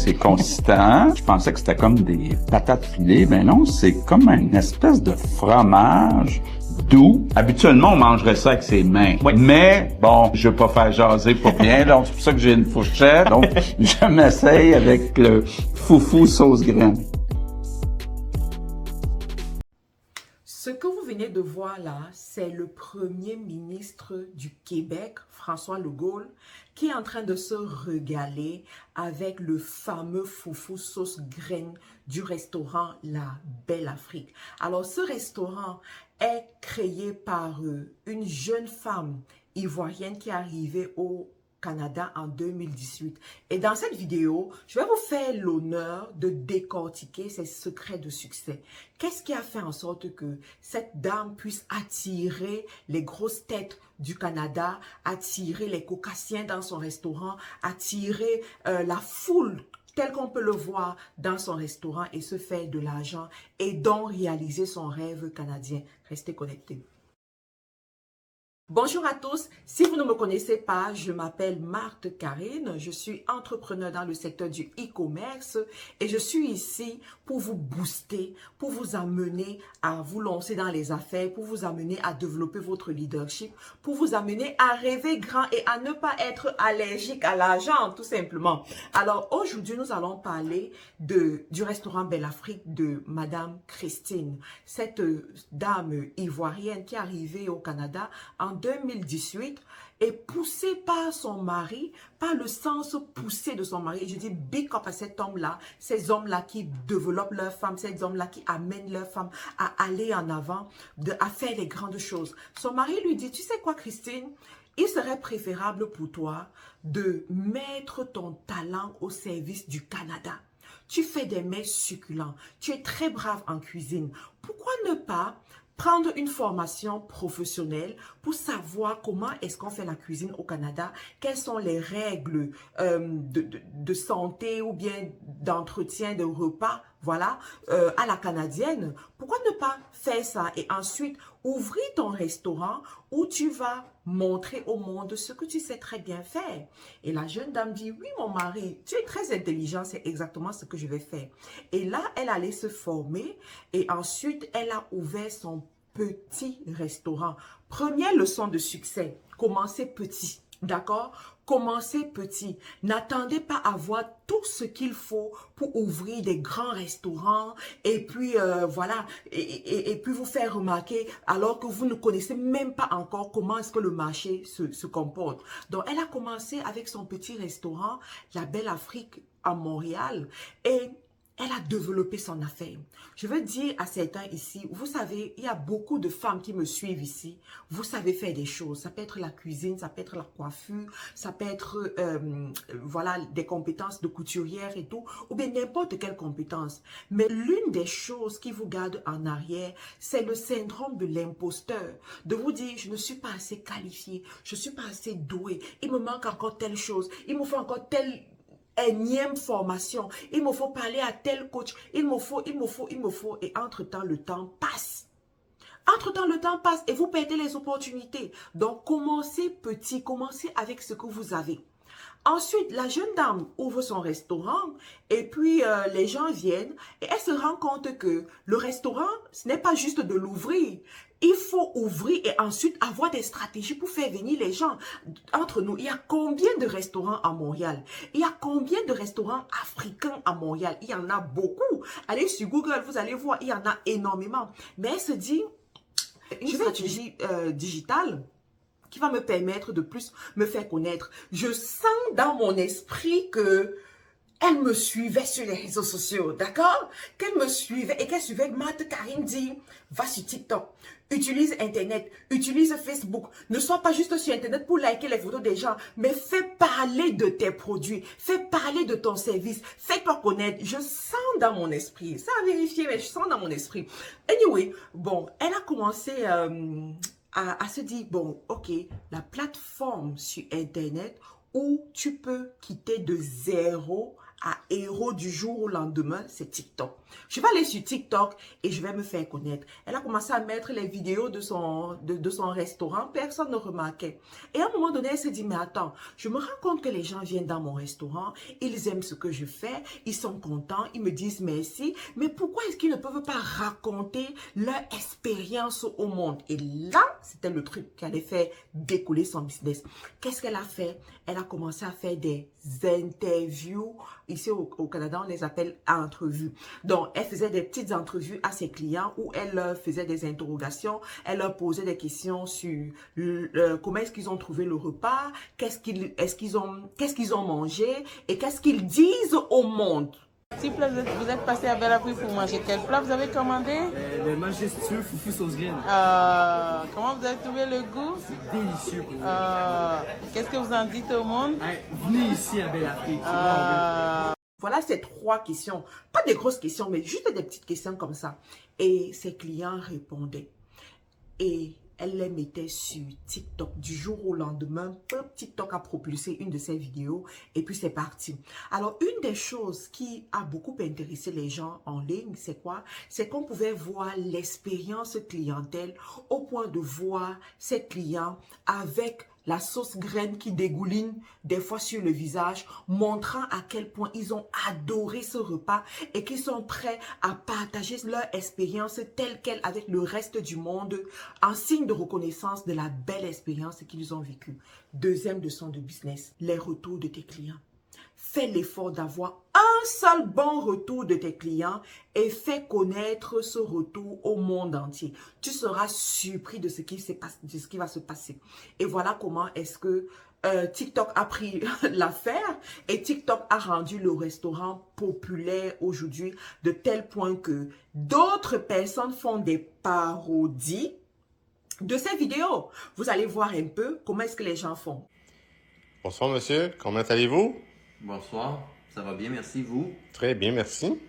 c'est consistant. Je pensais que c'était comme des patates filées. Ben non, c'est comme une espèce de fromage doux. Habituellement, on mangerait ça avec ses mains. Oui. Mais, bon, je veux pas faire jaser pour rien. Donc, c'est pour ça que j'ai une fourchette. Donc, je m'essaye avec le foufou sauce graine. Ce que vous venez de voir là, c'est le premier ministre du Québec, François Legault, qui est en train de se régaler avec le fameux foufou sauce graine du restaurant La Belle Afrique. Alors, ce restaurant est créé par une jeune femme ivoirienne qui est arrivée au Canada en 2018. Et dans cette vidéo, je vais vous faire l'honneur de décortiquer ses secrets de succès. Qu'est-ce qui a fait en sorte que cette dame puisse attirer les grosses têtes du Canada, attirer les caucasiens dans son restaurant, attirer la foule tel qu'on peut le voir dans son restaurant et se faire de l'argent et donc réaliser son rêve canadien. Restez connectés. Bonjour à tous, si vous ne me connaissez pas, je m'appelle Marthe Karine, je suis entrepreneur dans le secteur du e-commerce et je suis ici pour vous booster, pour vous amener à vous lancer dans les affaires, pour vous amener à développer votre leadership, pour vous amener à rêver grand et à ne pas être allergique à l'argent, tout simplement. Alors aujourd'hui, nous allons parler du restaurant Belle Afrique de Madame Christine, cette dame ivoirienne qui est arrivée au Canada en 2018 est poussée par son mari, par le sens poussé de son mari. Et je dis big up à cet homme-là, ces hommes-là qui développent leurs femmes, ces hommes-là qui amènent leurs femmes à aller en avant, à faire les grandes choses. Son mari lui dit, tu sais quoi Christine, il serait préférable pour toi de mettre ton talent au service du Canada. Tu fais des mets succulents, tu es très brave en cuisine. Pourquoi ne pas prendre une formation professionnelle pour savoir comment est-ce qu'on fait la cuisine au Canada, quelles sont les règles de santé ou bien d'entretien de repas, voilà, à la canadienne. Pourquoi ne pas faire ça et ensuite ouvrir ton restaurant où tu vas montrer au monde ce que tu sais très bien faire. Et la jeune dame dit, oui mon mari, tu es très intelligent, c'est exactement ce que je vais faire. Et là, elle allait se former et ensuite, elle a ouvert son petit restaurant. Première leçon de succès, commencez petit. D'accord? Commencez petit. N'attendez pas à avoir tout ce qu'il faut pour ouvrir des grands restaurants et puis voilà, et puis vous faire remarquer alors que vous ne connaissez même pas encore comment est-ce que le marché se comporte. Donc, elle a commencé avec son petit restaurant, La Belle Afrique à Montréal et elle a développé son affaire. Je veux dire à certains ici, vous savez, il y a beaucoup de femmes qui me suivent ici. Vous savez faire des choses. Ça peut être la cuisine, ça peut être la coiffure, ça peut être voilà, des compétences de couturière et tout, ou bien n'importe quelle compétence. Mais l'une des choses qui vous garde en arrière, c'est le syndrome de l'imposteur. De vous dire, je ne suis pas assez qualifiée, je ne suis pas assez douée, il me manque encore telle chose, il me faut encore telle énième formation, il me faut parler à tel coach, il me faut, et entre-temps, le temps passe. Entre-temps, le temps passe et vous perdez les opportunités. Donc, commencez petit, commencez avec ce que vous avez. Ensuite, la jeune dame ouvre son restaurant et puis les gens viennent et elle se rend compte que le restaurant, ce n'est pas juste de l'ouvrir. Il faut ouvrir et ensuite avoir des stratégies pour faire venir les gens. Entre nous, il y a combien de restaurants à Montréal? Il y a combien de restaurants africains à Montréal? Il y en a beaucoup. Allez sur Google, vous allez voir, il y en a énormément. Mais elle se dit, une stratégie digitale qui va me permettre de plus me faire connaître. Je sens dans mon esprit que elle me suivait sur les réseaux sociaux, d'accord? Qu'elle me suivait et qu'elle suivait Marthe Karine dit, va sur TikTok, utilise Internet, utilise Facebook. Ne sois pas juste sur Internet pour liker les photos des gens, mais fais parler de tes produits, fais parler de ton service, fais-toi connaître. Je sens dans mon esprit, ça à vérifier, mais je sens dans mon esprit. Anyway, bon, elle a commencé à se dire, bon, ok, la plateforme sur Internet où tu peux quitter de zéro à héros du jour au lendemain, c'est TikTok. Je vais aller sur TikTok et je vais me faire connaître. Elle a commencé à mettre les vidéos de son restaurant. Personne ne remarquait. Et à un moment donné, elle s'est dit, mais attends, je me rends compte que les gens viennent dans mon restaurant, ils aiment ce que je fais, ils sont contents, ils me disent merci. Mais pourquoi est-ce qu'ils ne peuvent pas raconter leur expérience au monde? Et là, c'était le truc qui allait faire décoller son business. Qu'est-ce qu'elle a fait? Elle a commencé à faire des interviews. Ici au Canada, on les appelle entrevues. Donc, elle faisait des petites entrevues à ses clients où elle leur faisait des interrogations. Elle leur posait des questions sur comment est-ce qu'ils ont trouvé le repas, qu'est-ce qu'ils ont mangé et qu'est-ce qu'ils disent au monde. S'il vous plaît, vous êtes passé à Belle-Afrique pour manger quel plat vous avez commandé? Le majestueux foufou sauce graine. Comment vous avez trouvé le goût? C'est délicieux. Qu'est-ce que vous en dites au monde? Venez ici à Belle-Afrique. Voilà ces 3 questions. Pas des grosses questions, mais juste des petites questions comme ça. Et ses clients répondaient. Et elle les mettait sur TikTok. Du jour au lendemain, TikTok a propulsé une de ses vidéos et puis c'est parti. Alors, une des choses qui a beaucoup intéressé les gens en ligne, c'est quoi? C'est qu'on pouvait voir l'expérience clientèle au point de voir ses clients avec la sauce graine qui dégouline des fois sur le visage, montrant à quel point ils ont adoré ce repas et qu'ils sont prêts à partager leur expérience telle qu'elle avec le reste du monde en signe de reconnaissance de la belle expérience qu'ils ont vécue. Deuxième leçon de business, les retours de tes clients. Fais l'effort d'avoir un seul bon retour de tes clients et fais connaître ce retour au monde entier. Tu seras surpris de ce qui va se passer. Et voilà comment est-ce que TikTok a pris l'affaire et TikTok a rendu le restaurant populaire aujourd'hui de tel point que d'autres personnes font des parodies de ces vidéos. Vous allez voir un peu comment est-ce que les gens font. Bonsoir monsieur, comment allez-vous? Bonsoir, ça va bien, merci, vous? Très bien, merci.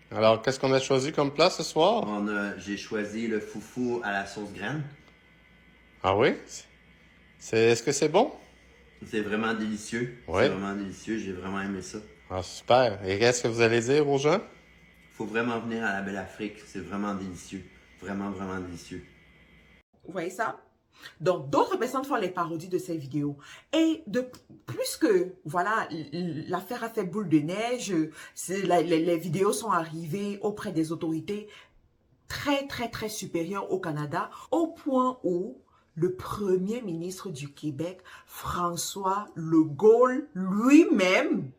Alors, qu'est-ce qu'on a choisi comme plat ce soir? J'ai choisi le foufou à la sauce graine. Ah oui? Est-ce que c'est bon? C'est vraiment délicieux. Oui. C'est vraiment délicieux, j'ai vraiment aimé ça. Ah, super. Et qu'est-ce que vous allez dire aux gens? Faut vraiment venir à la Belle-Afrique, c'est vraiment délicieux. Vraiment, vraiment délicieux. Vous voyez ça? Donc, d'autres personnes font les parodies de ces vidéos. Et de plus que, voilà, l'affaire a fait boule de neige, les vidéos sont arrivées auprès des autorités très, très, très supérieures au Canada, au point où le premier ministre du Québec, François Legault, lui-même,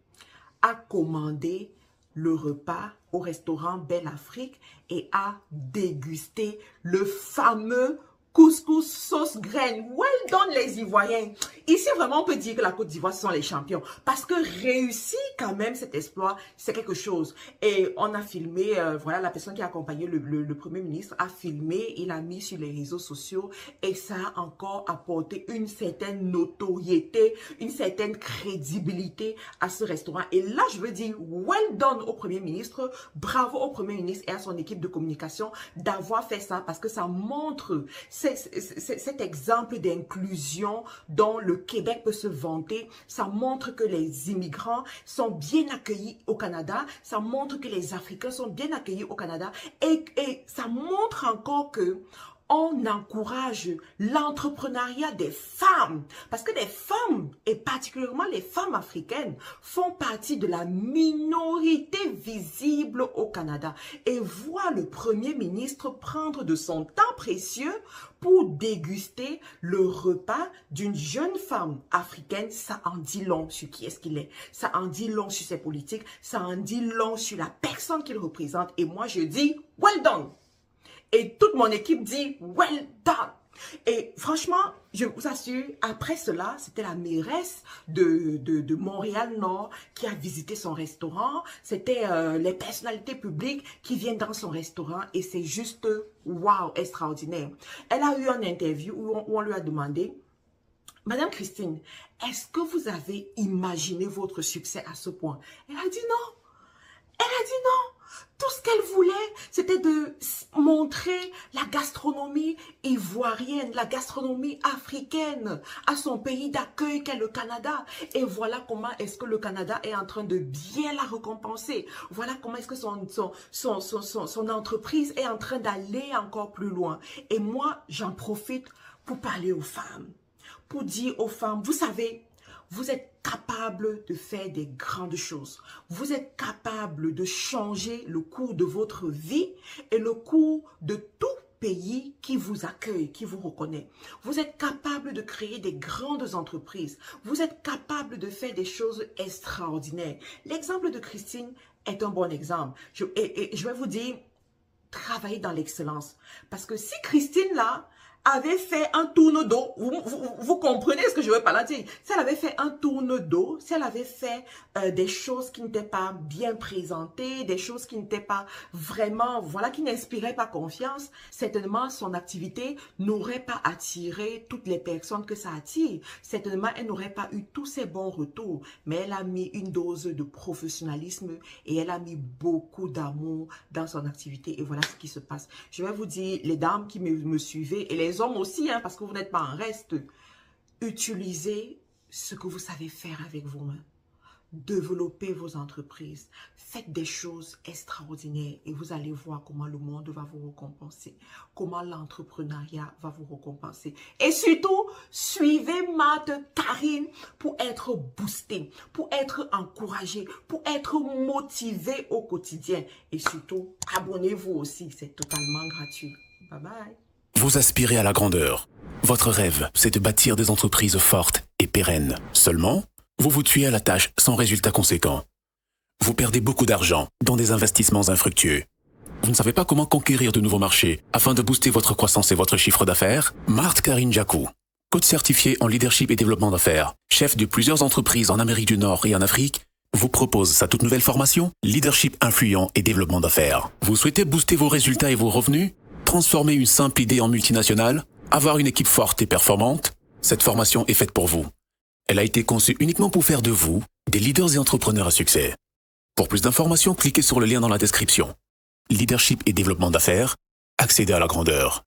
a commandé le repas au restaurant Belle-Afrique et a dégusté le fameux couscous sauce graine. Well done les Ivoiriens. Ici, vraiment, on peut dire que la Côte d'Ivoire, ce sont les champions. Parce que réussir quand même cet exploit, c'est quelque chose. Et on a filmé, voilà, la personne qui a accompagné le Premier ministre a filmé, il a mis sur les réseaux sociaux et ça a encore apporté une certaine notoriété, une certaine crédibilité à ce restaurant. Et là, je veux dire, well done au Premier ministre, bravo au Premier ministre et à son équipe de communication d'avoir fait ça parce que ça montre cet exemple d'inclusion dont le Québec peut se vanter. Ça montre que les immigrants sont bien accueillis au Canada. Ça montre que les Africains sont bien accueillis au Canada. Et ça montre encore que on encourage l'entrepreneuriat des femmes. Parce que les femmes, et particulièrement les femmes africaines, font partie de la minorité visible au Canada. Et voit le Premier ministre prendre de son temps précieux pour déguster le repas d'une jeune femme africaine. Ça en dit long sur qui est-ce qu'il est. Ça en dit long sur ses politiques. Ça en dit long sur la personne qu'il représente. Et moi, je dis, well done. Et toute mon équipe dit « well done ». Et franchement, je vous assure, après cela, c'était la mairesse de Montréal-Nord qui a visité son restaurant. C'était les personnalités publiques qui viennent dans son restaurant et c'est juste wow, extraordinaire. Elle a eu une interview où on lui a demandé « Madame Christine, est-ce que vous avez imaginé votre succès à ce point ?» Elle a dit non. Elle a dit non. Tout ce qu'elle voulait, c'était de montrer la gastronomie ivoirienne, la gastronomie africaine à son pays d'accueil qu'est le Canada. Et voilà comment est-ce que le Canada est en train de bien la récompenser. Voilà comment est-ce que son entreprise est en train d'aller encore plus loin. Et moi, j'en profite pour parler aux femmes, pour dire aux femmes, vous savez, vous êtes capable de faire des grandes choses. Vous êtes capable de changer le cours de votre vie et le cours de tout pays qui vous accueille, qui vous reconnaît. Vous êtes capable de créer des grandes entreprises. Vous êtes capable de faire des choses extraordinaires. L'exemple de Christine est un bon exemple. Je vais vous dire, travaillez dans l'excellence. Parce que si Christine, là, avait fait un tourne dos, vous comprenez ce que je veux par là dire. Si elle avait fait un tourne dos, si elle avait fait des choses qui n'étaient pas bien présentées, des choses qui n'étaient pas vraiment, voilà, qui n'inspiraient pas confiance, certainement son activité n'aurait pas attiré toutes les personnes que ça attire. Certainement, elle n'aurait pas eu tous ces bons retours, mais elle a mis une dose de professionnalisme et elle a mis beaucoup d'amour dans son activité. Et voilà ce qui se passe. Je vais vous dire, les dames qui me suivez et les hommes aussi, hein, parce que vous n'êtes pas en reste, utilisez ce que vous savez faire avec vos mains. Développez vos entreprises. Faites des choses extraordinaires et vous allez voir comment le monde va vous récompenser. Comment l'entrepreneuriat va vous récompenser. Et surtout, suivez Marthe Karine pour être boosté, pour être encouragé, pour être motivé au quotidien. Et surtout, abonnez-vous aussi. C'est totalement gratuit. Bye bye. Vous aspirez à la grandeur. Votre rêve, c'est de bâtir des entreprises fortes et pérennes. Seulement, vous vous tuez à la tâche sans résultat conséquent. Vous perdez beaucoup d'argent dans des investissements infructueux. Vous ne savez pas comment conquérir de nouveaux marchés afin de booster votre croissance et votre chiffre d'affaires? Marthe Karine Jacou, coach certifié en leadership et développement d'affaires, chef de plusieurs entreprises en Amérique du Nord et en Afrique, vous propose sa toute nouvelle formation Leadership influent et développement d'affaires. Vous souhaitez booster vos résultats et vos revenus? Transformer une simple idée en multinationale? Avoir une équipe forte et performante? Cette formation est faite pour vous. Elle a été conçue uniquement pour faire de vous des leaders et entrepreneurs à succès. Pour plus d'informations, cliquez sur le lien dans la description. Leadership et développement d'affaires, accédez à la grandeur.